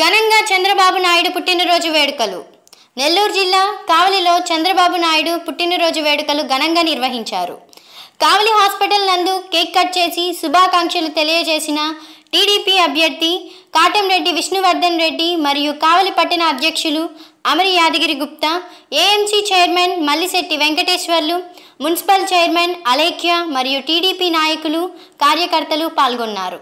ఘనంగా చంద్రబాబు నాయుడు పుట్టినరోజు వేడుకలు. నెల్లూరు జిల్లా కావలిలో చంద్రబాబు నాయుడు పుట్టినరోజు వేడుకలు ఘనంగా నిర్వహించారు. కావలి హాస్పిటల్ నందు కేక్ కట్ చేసి శుభాకాంక్షలు తెలియజేసిన టీడీపీ అభ్యర్థి కాటంరెడ్డి విష్ణువర్ధన్ రెడ్డి మరియు కావలి పట్టణ అధ్యక్షులు Amari Yadagiri Gupta, AMC chairman Mallisetti Venkateswarlu, municipal chairman Alekhya మరియు టీడీపీ నాయకులు, కార్యకర్తలు పాల్గొన్నారు.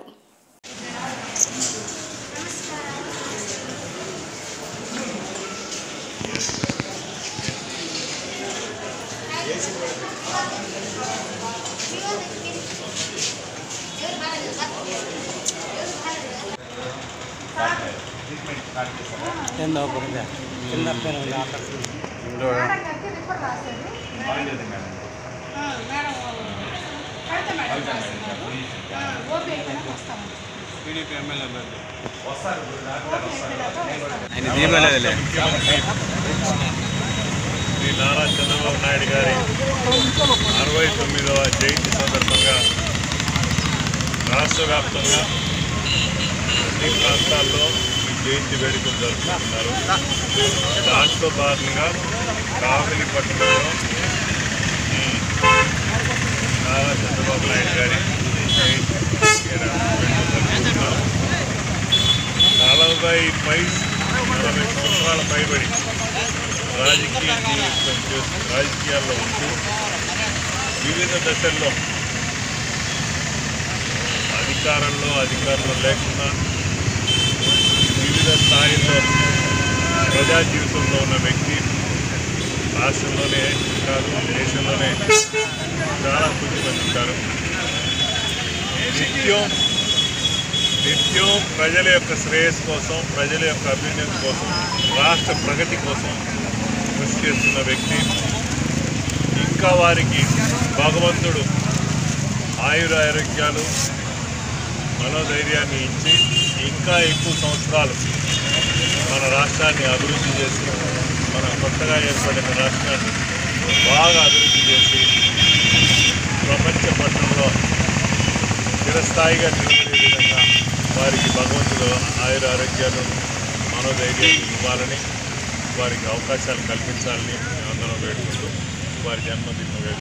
శ్రీ నారా చంద్రబాబు నాయుడు గారి 69వ జయంతి సందర్భంగా రాష్ట్ర వ్యాప్తంగా అన్ని ప్రాంతాల్లో జయంతి వేడుకలు జరుపుకుంటున్నారు. దాంట్లో భాగంగా కావలి పట్టణంలో నారా చంద్రబాబు నాయుడు గారి జయంతి జరుపుకుంటున్నారు. 40 సంవత్సరాల పైబడి రాజకీయాల్లో ఉంటూ వివిధ దశల్లో అధికారంలో లేకుండా వివిధ స్థాయిల్లో ప్రజా జీవితంలో ఉన్న వ్యక్తి రాష్ట్రంలోనే కాదు దేశంలోనే చాలా కొద్ది మంది ఉంటారు. నిత్యం ప్రజల యొక్క శ్రేయస్సు కోసం, ప్రజల యొక్క అభ్యున్నతి కోసం, రాష్ట్ర ప్రగతి కోసం కృషి చేస్తున్న వ్యక్తి. ఇంకా వారికి భగవంతుడు ఆయురారోగ్యాలు, మనోధైర్యాన్ని ఇచ్చి ఇంకా ఎక్కువ సంవత్సరాలు మన రాష్ట్రాన్ని అభివృద్ధి చేసి, మన కొత్తగా ఏర్పడిన రాష్ట్రాన్ని బాగా అభివృద్ధి చేసి ప్రపంచ పట్టణంలో చిరస్థాయిగా నిలబడే విధంగా వారికి భగవంతుడు ఆయురారోగ్యాలు, మనోధైర్యాన్ని ఇవ్వాలని, వారికి అవకాశాలు కల్పించాలని అందరం వేడుకుంటూ వారి జన్మదిన